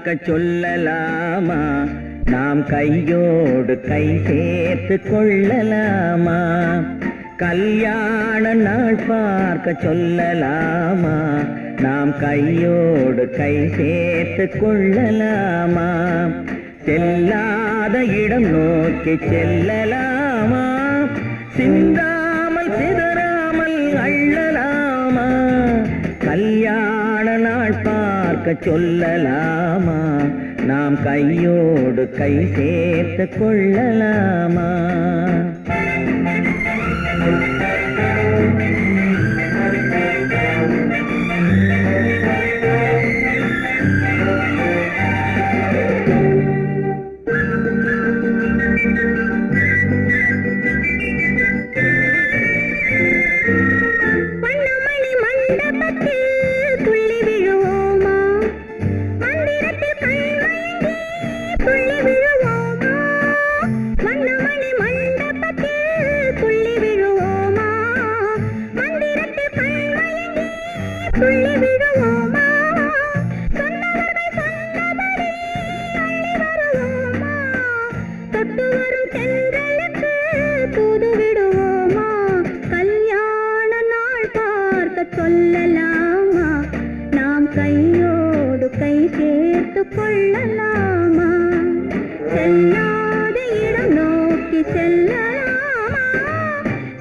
பார்க்க சொல்லலாமா? நாம் கையோடு கை சேர்த்து கொள்ளலாமா? கல்யாண நாள் பார்க்க சொல்லலாமா? நாம் கையோடு கை சேர்த்து கொள்ளலாமா? செல்லாத இடம் நோக்கி செல்லலாமா? சிந்தாமல் சிதறாமல் அள்ளலாமா? கல்யாண நாள் பார்க்க சொல்லலாமா? நாம் கையோடு கை சேர்த்து கொள்ளலாமா? சொல்லலாமா? நாம் கையோடு கை சேர்த்து கொள்ளலாமா? செல்லாத இடம் நோக்கி செல்லலாமா?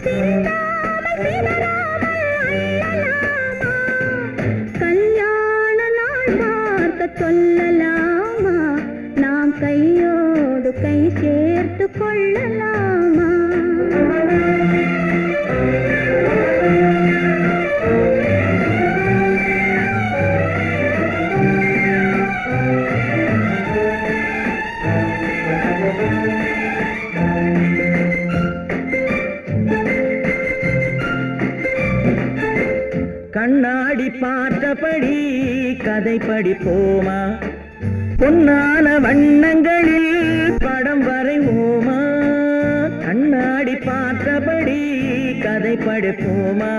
சிந்தாமல் சிதறாமல் அள்ளலாமா? கல்யாண நாள் பார்க்க சொல்லலாமா? நாம் கையோடு கை சேர்த்து கொள்ளலாமா? கண்ணாடி பார்த்தபடி கதை படிப்போமா? பொன்னான வண்ணங்களில் படம் வரைவோமா? கண்ணாடி பார்த்தபடி கதை படிப்போமா?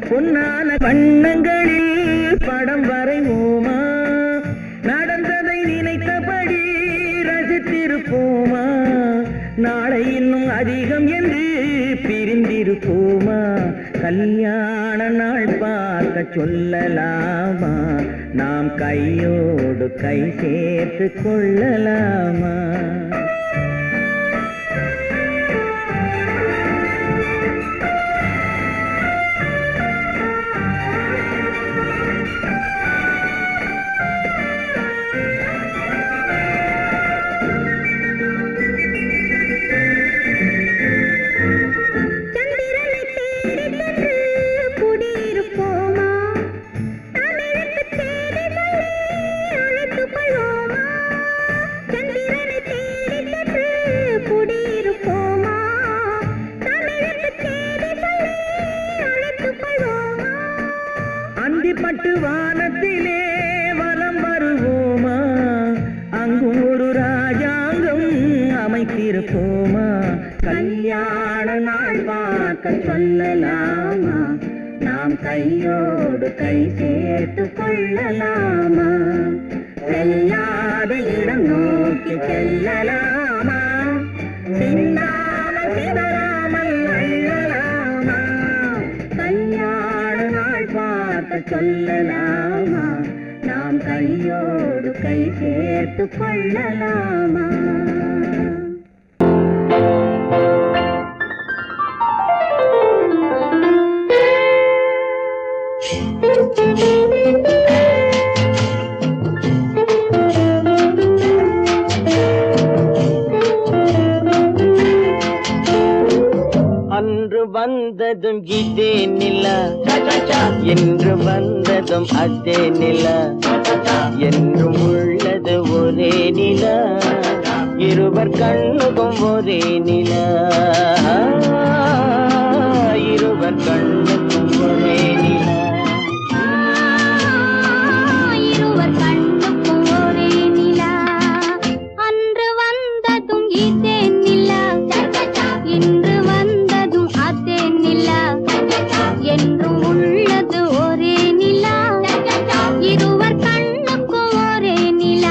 பொன்னான வண்ணங்களில் படம் வரைவோமா? நடந்ததை நினைத்தபடி ரசித்திருப்போமா? நாளை இன்னும் அதிகம் என்று பிரிந்திருப்போமா? கல்யாண நாள் பார்க்க சொல்லலாமா? நாம் கையோடு கை சேர்த்து கொள்ளலாமா? பட்டு வானத்திலே வலம் வருவோமா? அங்கும் ஒரு ராஜாங்கம் அமைத்திருப்போமா? கல்யாண நாள் பார்க்க சொல்லலாமா? நாம் கையோடு கை சேர்த்து கொள்ளலாமா? செல்லாத இடம் நோக்கி செல்லலாமா? சிந்தாமல் சிதறாமல் அள்ளலாமா? கல்யாண நாள் பார்க்க சொல்லலாமா? நாம் கையோடு கை சேர்த்து கொள்ளலாமா? அன்று வந்ததும் இதே நிலா, என்று வந்ததும் அதே நிலா, என்றும் உள்ளது ஒரே நிலா, இருவர் கண்ணுக்கும் ஒரே நிலா, இருவர் கண்ணுக்கும் ஒரே நிலா, இருவர் கண்ணுக்கும் ஒரே நிலா. அன்று வந்ததும் இதே நிலா, இன்று வந்ததும் அதே நிலா, என்றும் உள்ளது ஒரே நிலா, இருவர் கண்ணுக்கும் ஒரே நிலா,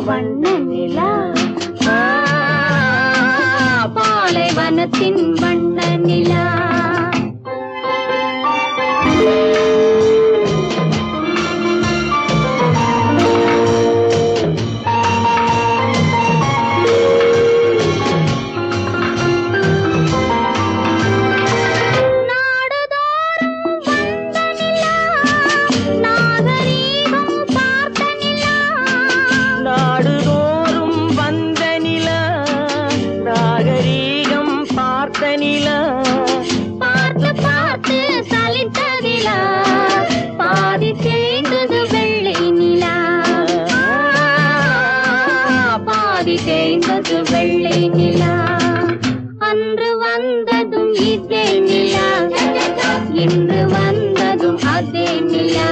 வண்ண நிலா, பாலைவனத்தின் வண்ண நிலா. பார்த்து பார்த்து சலித்ததிலா, பாதி தேய்ந்தது வெள்ளை நிலா, பாதி தேய்ந்தது வெள்ளை நிலா. அன்று வந்ததும் இதே நிலா, இன்று வந்ததும் அதே நிலா,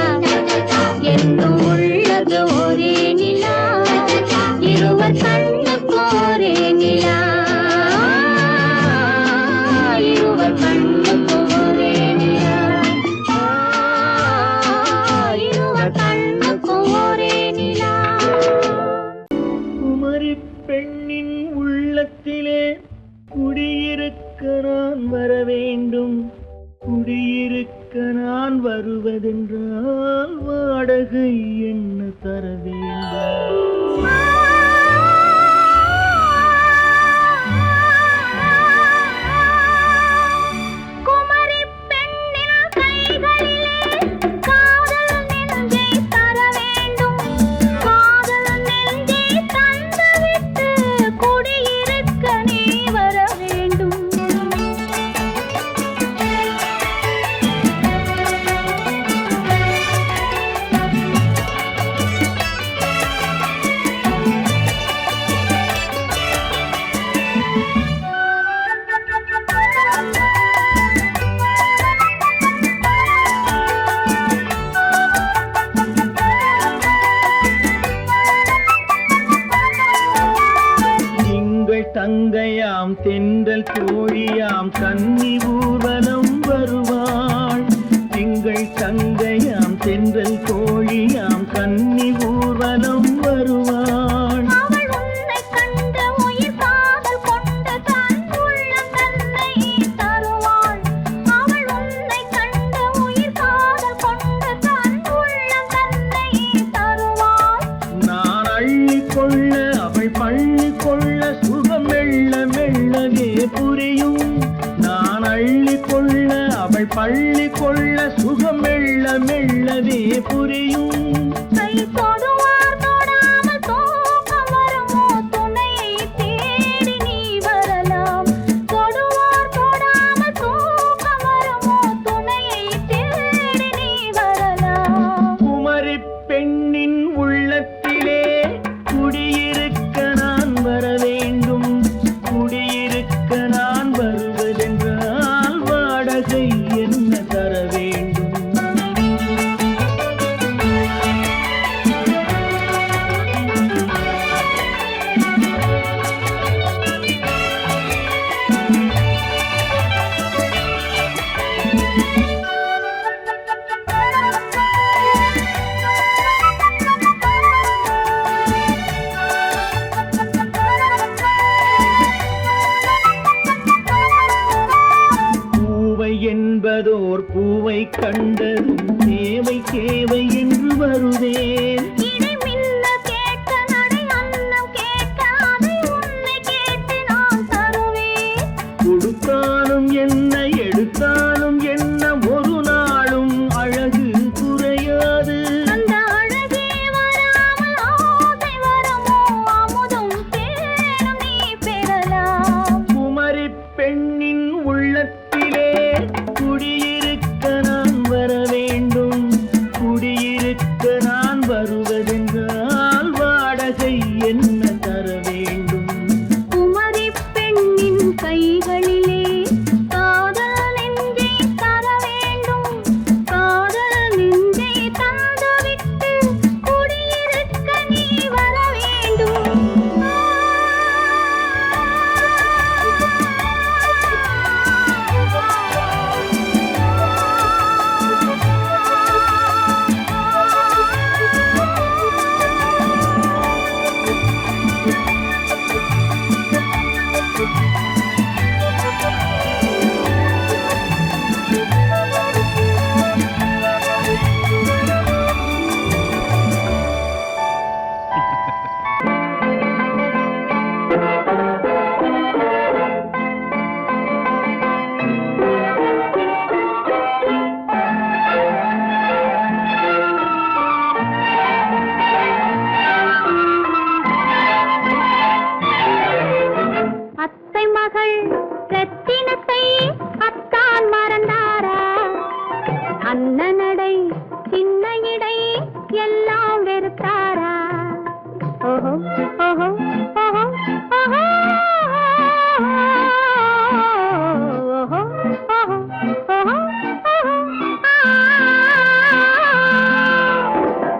என்றும் உள்ளது ஒரே நிலா, இருவர் கண்ணுக்கு ஒரே நிலா, இருவர் கண்ணுக்கு ஒரே நிலா, இருவர் கண்ணுக்கு ஒரே நிலா. குமரி பெண்ணின் உள்ளத்திலே குடியிருக்க நான் வர வேண்டும், குடியிருக்க நான் வருவதென்றால் வாடகை என்ன தர வேண்டும்? தங்கையாம் தென்றல் தோழியாம் கன்னி ஊர்வலம் வருவாள், திங்கள் தங்கையாம் தென்றல் தோழியாம் கன்னி ஊர்வலம் வருவாள். அவள் உன்னை கண்டு உயிர் காதல் கொண்டு தன் உள்ளம் தன்னை தருவாள், அவள் உன்னை கண்டு உயிர் காதல் கொண்டு தன் உள்ளம் தன்னை தருவாள். நான் அள்ளிக்கொள்ள அவள் பள்ளிக்கொள்ள சுகம் மெல்ல மெல்லவே புரியும், நான் அள்ளிக்கொள்ள அவள் பள்ளிக்கொள்ள சுகம் மெல்ல மெல்லவே புரியும். கை தொடுவார் தொடாமல் தூக்கம் வருமோ, துணையை தேடி நீ வரலாம், தொடுவார் தொடாமல் தூக்கம் வருமோ, துணையை தேடி நீ வரலாம். குமரி பெண்ணின் உள்ளத்திலே குடியிருக்க நான் வர வேண்டும், குடியிருக்க நான் வருவதென்றால் வாடகை என்ன தர வேண்டும்?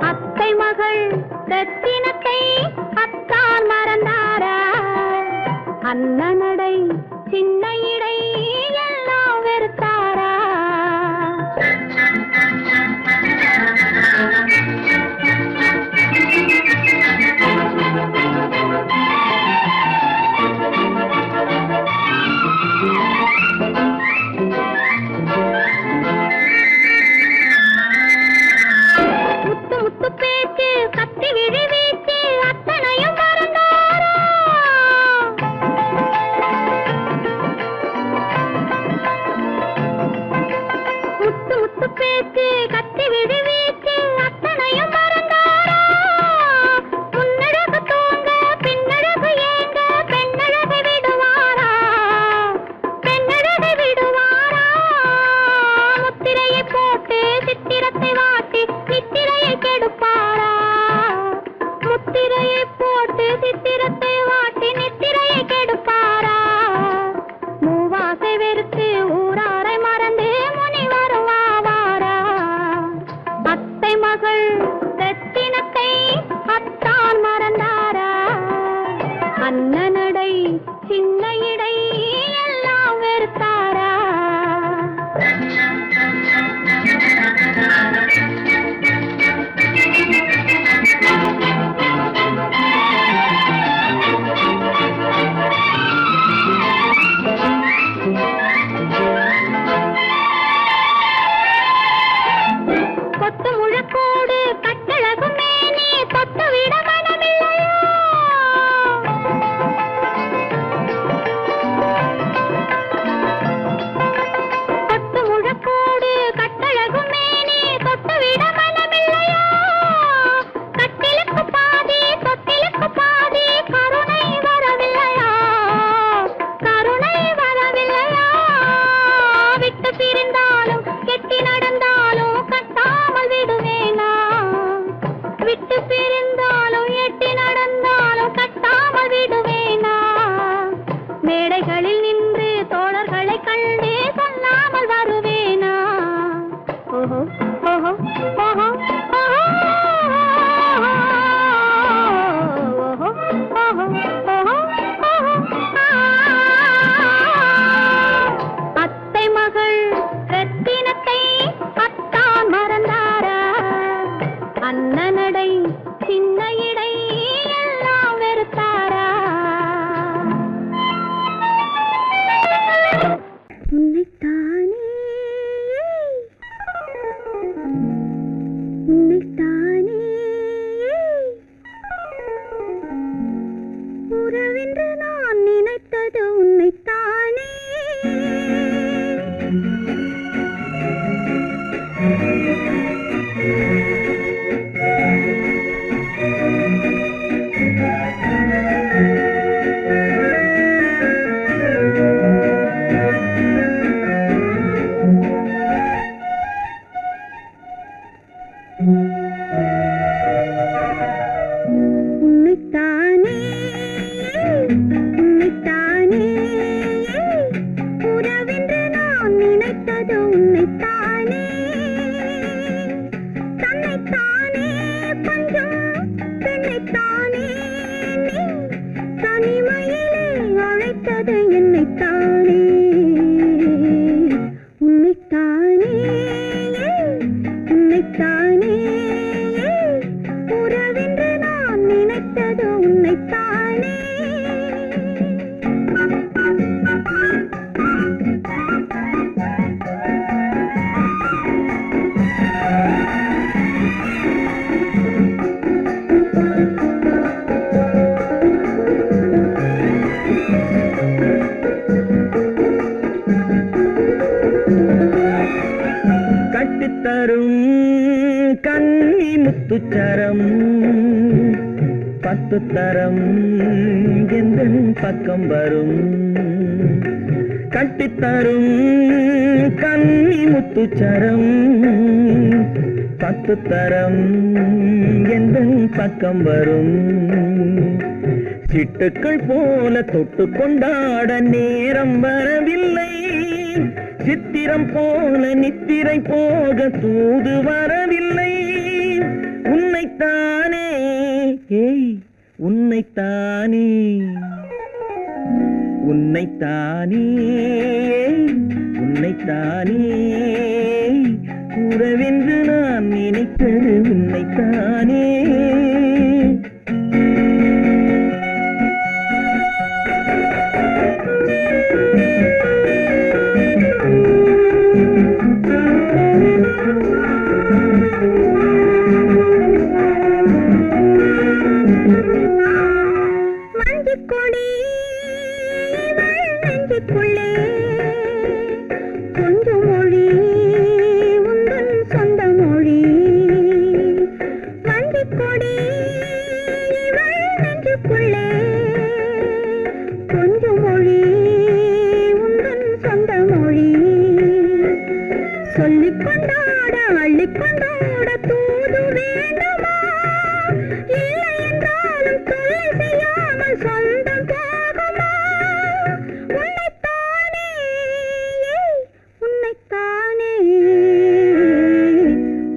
அத்தை மகள் ரத்தினத்தை அத்தான் மறந்தாரா? அண்ணனடை சின்ன இடை எல்லாம் வெறுத்தாரா? முத்து முத்து பேச்சு கத்தி விழி வீச்சு அத்தனையும் மறந்தாரா? முத்து முத்து பேச்சு கத்தி விழி வீச்சு அத்தனையும் மறந்தாரா? முன்னழகு தூங்க பின்னழகு ஏங்க பெண்ணழகு விடுவாரா? பெண்ணழகு விடுவாரா? முத்திரையை போட்டு சித்திரத்தை வாட்டி நித்திரையை கெடுப்பாரா? முத்திரையை போட்டு சித்திரத்தை வாட்டி நித்திரையை கெடுப்பாரா? மூவாசை வெறுத்து ஊராரை மறந்து முனி வருவாரா? அத்தை மகள் ரத்தினத்தை அத்தான் மறந்தாரா? அண்ணனடை சின்ன இடை எல்லாம் வெறுத்தாரா? கொத்து முழக்கோடு கட்டழகு மேனி தொட்டு விட மனமில்லையோ? கொத்து முழக்கோடு கட்டழகு மேனி தொட்டு விட மனமில்லையோ? கட்டிலுக்கு பாதி தொட்டிலுக்கு பாதி கருணை வரவில்லையா? கருணை வரவில்லையா? விட்டு பிரிந்தாலும் கெட்டி நடந்தாலும் கட்டாமல் விடுவேனா? விட்டு பிரிந்தாலும் எட்டி நடந்தாலும் கட்டாமல் விடுவேனா? மேடைகளில் நின்று தோழர்களை கண்டு சொல்லாமல் வருவேனா? ஓஹோ ஓஹோ ஓஹோ ஓஹோ ஓஹோ ஓஹோ அத்தை மகள் ரத்தினத்தை அத்தான் மறந்தாரா? அண்ணனடை சின்ன இடை எல்லாம் வெறுத்தாரா? உன்னைத்தானே உன்னைத்தானே உறவென்று நான் நினைத்தது உன்னைத்தானே. உன்னைத்தானே உன்னைத்தானே உறவென்று நான் நினைத்தது உன்னைத்தானே. தன்னைத்தானே பஞ்சம் பெண்ணைத்தானே நீ தனிமையிலே அழைத்தது என்னைத்தானே. உன்னைத்தானே உன்னைத்தானே உறவென்று நான் நினைத்தது உன்னைத்தானே. கட்டித்தரும் கன்னி முத்துச்சரம் 10 தரம் எந்தன் பக்கம் வரும். கட்டித்தரும் கன்னி முத்துச்சரம் 10 தரம் எந்தன் பக்கம் வரும். சிட்டுக்கள் போல தொட்டு கொண்டாட நேரம் வரவில்லை. சித்திரம் போல நித்திரை போக தூது வரவில்லை. உன்னைத்தானே ஏய் உன்னைத்தானே உன்னைத்தானே உன்னைத்தானே கூறவென்று நான் நினைத்தது உன்னைத்தானே. மஞ்சுக்கொடி நெஞ்சுக்குள்ளே கொஞ்சம் மொழி உந்தன் சொந்த மொழி. மஞ்சுக்கொடி நெஞ்சுக்குள்ளே கொஞ்சம் மொழி உந்தன் சொந்த மொழி. சொல்லிக் கொண்டாட அள்ளிக் கொண்டாட தூது வேண்டுமா? இல்லை என்றாலும் தொல்லை செய்யாமல் சொந்தம் போகுமா? உன்னைத்தானே உன்னைத்தானே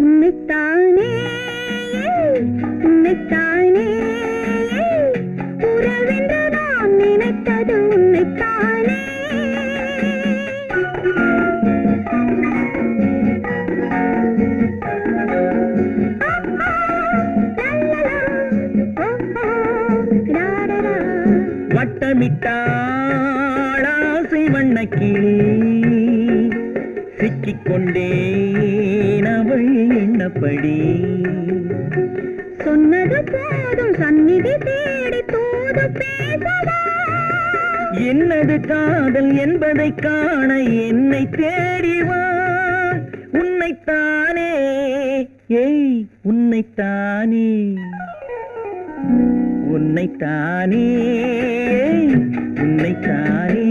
உன்னைத்தானே உன்னைத்தானே உறவென்று நான் நினைத்தது உன்னைத்தானே. வட்டமிட்டாள் ஆசை வண்ணக்கிளி சிக்கிக்கொண்டேன் அவள் எண்ணப்படி. சொன்னது போதும் சந்நிதி தேடி தூது பேசவா? என்னது காதல் என்பதை காண என்னை தேடிவா. உன்னைத்தானே ஏய் உன்னைத்தானே உன்னைத்தானே உன்னைத்தானே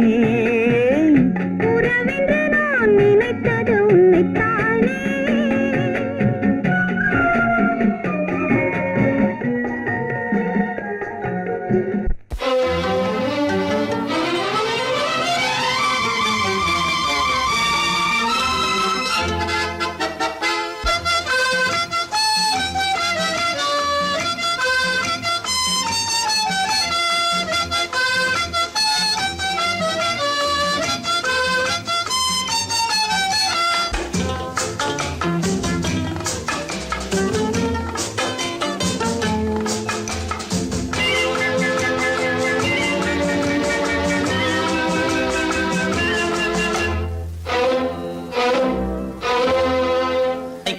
உறவென்று நான் நினைத்தது உன்னைத்தானே.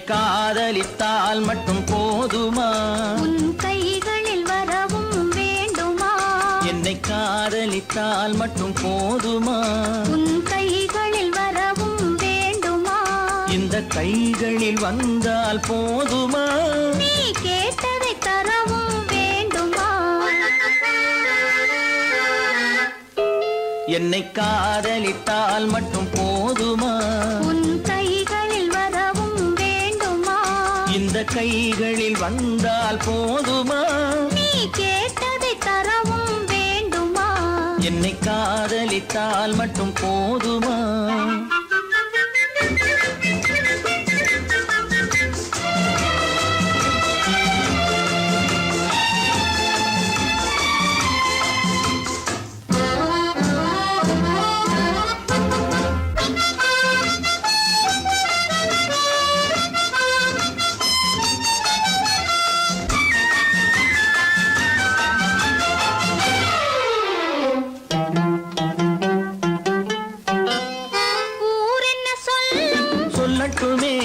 காதலித்தால் மட்டும் போதுமா? உன் கைகளில் வரவும் வேண்டுமா? என்னை காதலித்தால் மட்டும் போதுமா? உன் கைகளில் வரவும் வேண்டுமா? இந்த கைகளில் வந்தால் போதுமா? நீ கேட்டதை தரவும் வேண்டுமா? என்னை காதலித்தால் மட்டும் போதுமா? உன் கைகளில் வரவும் வேண்டுமா? இந்த கைகளில் வந்தால் போதுமா? நீ கேட்டதை தரவும் வேண்டுமா? என்னை காதலித்தால் மட்டும் போதுமா? சொல்லட்டுமே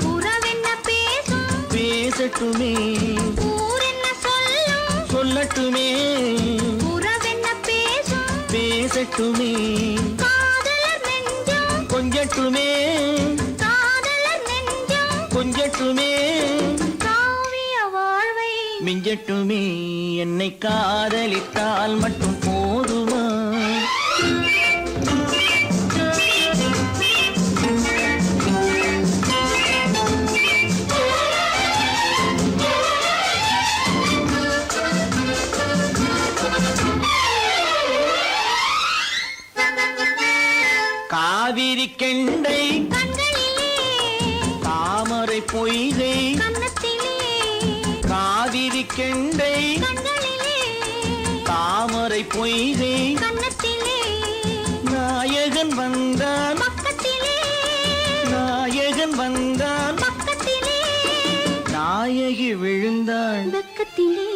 உறவென்ன பேசும் பேசட்டுமே. ஊரென்ன சொல்லும் சொல்லட்டுமே உறவென்ன பேசும் பேசட்டுமே. காதலர் நெஞ்சம் கொஞ்சட்டுமே காதலர் நெஞ்சம் கொஞ்சட்டுமே. காவிய வாழ்வை மிஞ்சட்டுமே. என்னை காதலித்தால் மட்டும் போதுமா? காவிரி கெண்டை கண்களிலே தாமரை பொய்கை கன்னத்திலே காவிரி கெண்டை கண்களிலே தாமரை பொய்கை கன்னத்திலே நாயகன் வந்தான் பக்கத்திலே நாயகன் வந்தான் பக்கத்திலே நாயகி விழுந்தாள் பக்கத்திலே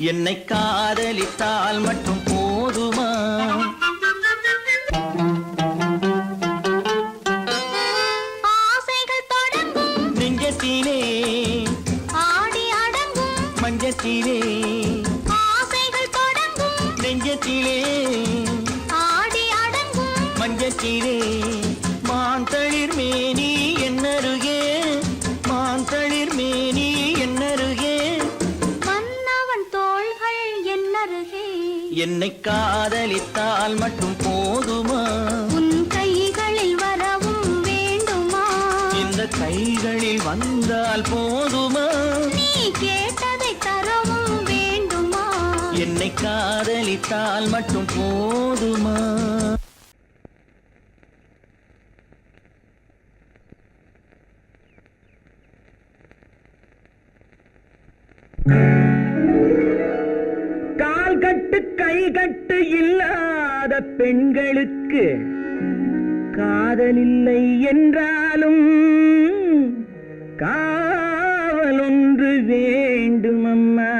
என்னை காதலித்தால் மட்டும் போதுமா ஆசைகள் தொடங்கும் நெஞ்சத்திலே ஆடி அடங்கும் மஞ்சத்திலே ஆசைகள் தொடங்கும் நெஞ்சத்திலே ஆடி அடங்கும் மஞ்சத்திலே மாந்தளிர் மேனி என்னருகே மாந்தளிர் மேனி என்னருகே மன்னவன் தோள்கள் என்னருகே என்னை காதலித்தால் மட்டும் போதுமா உன் கைகளில் வரவும் வேண்டுமா இந்த கைகளில் வந்தால் போதுமா நீ கேட்டதை தரவும் வேண்டுமா என்னை காதலித்தால் மட்டும் போதுமா கால் கட்டு கை கட்டு இல்லாத பெண்களுக்கு காதலில்லை என்றாலும் காவல் ஒன்று வேண்டுமம்மா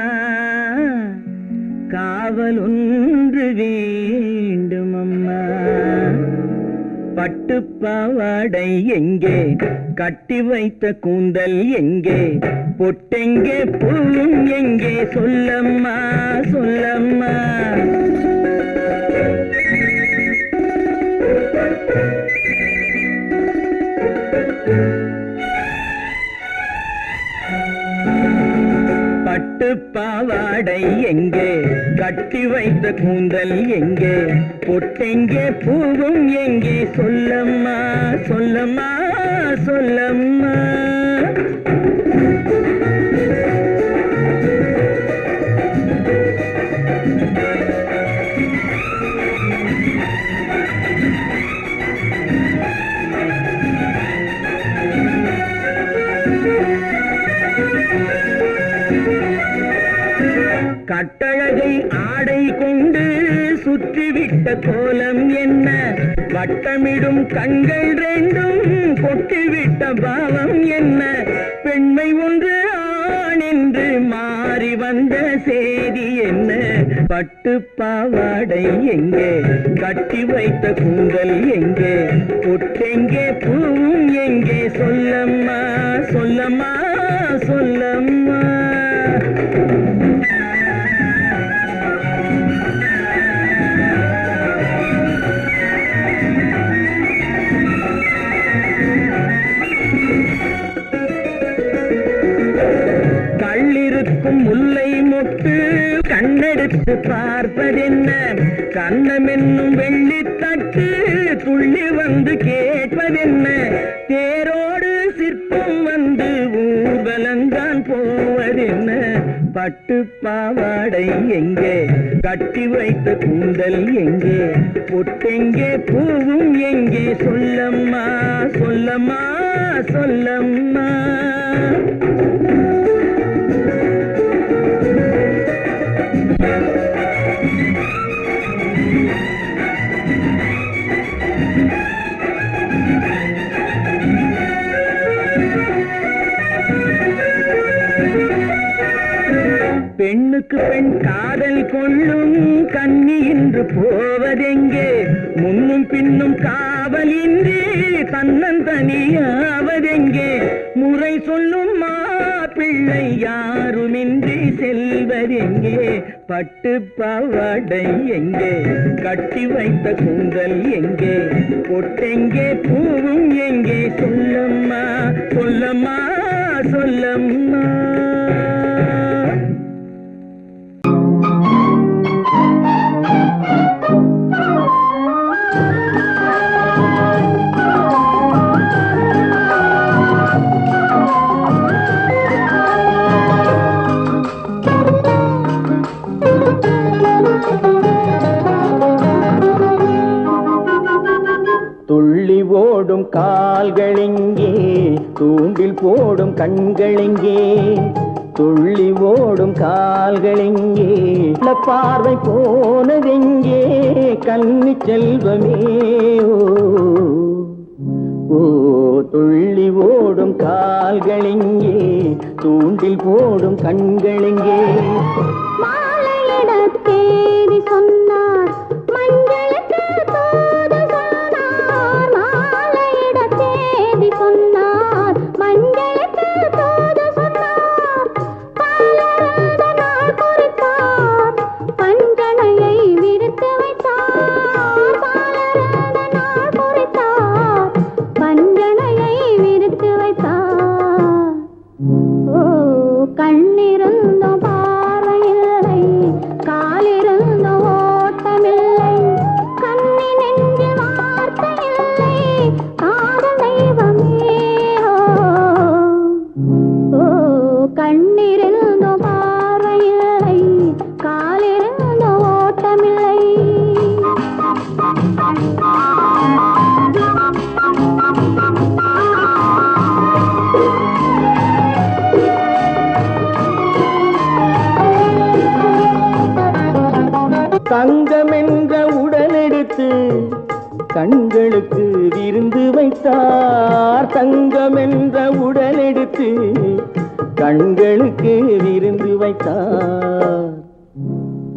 காவல் ஒன்று வேண்டுமம்மா பட்டு பாவாடை எங்கே கட்டி வைத்த கூந்தல் எங்கே பொட்டெங்கே பூவும் எங்கே சொல்லம்மா சொல்லம்மா பட்டு பாவாடை எங்கே கட்டி வைத்த கூந்தல் எங்கே பொட்டெங்கே பூவும் எங்கே சொல்லம்மா சொல்லம்மா சொல்லம்மா கட்டழகை ஆடை கொண்டு சுற்றிவிட்ட கோலம் என்ன வட்டமிடும் கண்கள் ரெண்டும் கொட்டிவிட்ட பாவம் என்ன பெண்மை ஒன்று ஆண் என்று மாறி வந்த செய்தி என்ன பட்டு பாவாடை எங்கே கட்டி வைத்த கூந்தல் எங்கே பொட்டெங்கே பூவும் எங்கே சொல்லம்மா சொல்லம்மா சொல்லம்மா கள்ளிருக்கும் முல்லை மொட்டு கண்ணெடுத்து பார்ப்பதென்ன கண்ணம் என்னும் வெள்ளித்தட்டு துள்ளி வந்து கேட்பதென்ன தேரோடு சிற்பம் வந்து ஊர்வலந்தான் போவதென்ன பட்டு பாவாடை எங்கே கட்டி வைத்த கூந்தல் எங்கே பொட்டெங்கே பூவும் எங்கே சொல்லம்மா சொல்லம்மா சொல்லம்மா பெண்ணுக்கு பெண் காதல் கொள்ளும் கன்னி இன்று போவதெங்கே முன்னும் பின்னும் காவலின்றி தன்னந்தனியாவதெங்கே முறை சொல்லும் மாப்பிள்ளை யாருமின்றி செல்வதெங்கே பட்டு பாவாடை எங்கே கட்டி வைத்த கூந்தல் எங்கே பொட்டெங்கே பூவும் எங்கே சொல்லம்மா சொல்லம்மா சொல்லம்மா கண்களெங்கே துள்ளி ஓடும் கால்களெங்கே பார்வை போனதெங்கே கன்னி செல்வமே ஓ துள்ளி ஓடும் கால்களெங்கே தூண்டில் போடும் கண்களெங்கே மாலையிட தேதி சொன்னார் மஞ்சளுக்கு தூது சொன்னார் மாலையிட தேதி சொன்னார் மஞ்சளுக்கு தூது சொன்னார் பாலரத நாள் குறித்தார் பஞ்சனையை விரித்து வைத்தார் பாலரத நாள் குறித்தார் பஞ்சனையை விரித்து வைத்தார் ஓ கண்ணிருந்தும் பார்வையில்லை காலிருந்தும் ஓட்டமில்லை கண்ணி நெஞ்சில் வார்த்தையில்லை காதல் தெய்வமே ஓ கண்ணிருந்தும் பார்வையில்லை காலிருந்தும் ஓட்டமில்லை தங்கம் என்ற உடலெடுத்து கண்களுக்கு விருந்து வைத்தார் தங்கம் என்ற உடலெடுத்து கண்களுக்கு விருந்து வைத்தார்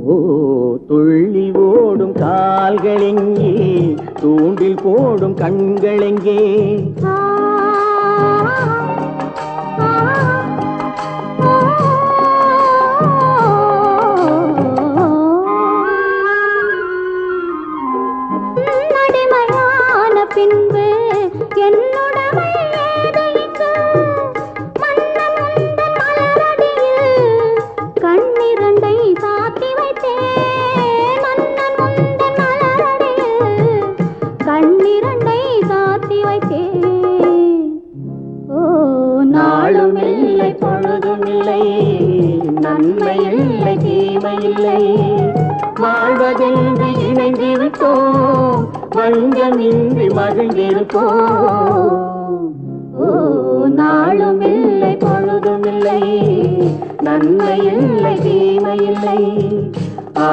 ஓ துள்ளி ஓடும் கால்களெங்கே தூண்டில் போடும் கண்களெங்கே நடைமையான பின்பு என்னுடமை ஏது இங்கு மன்னன் உந்தன் மலரடியில் கண்ணிரண்டை சாத்தி வைத்தேன் மன்னன் உந்தன் மலரடியில் கண்ணிரண்டை சாத்தி வைத்தேன் ஓ நாளும் இல்லை பொழுதும் இல்லை நன்மை இல்லை தீமை இல்லை வாழ்வதென்று இணைந்து விட்டோம் வஞ்சமின்றி மகிழ்ந்திருப்போம் ஓ நாளும் இல்லை பொழுதும் இல்லை நன்மை இல்லை தீமை இல்லை ஆ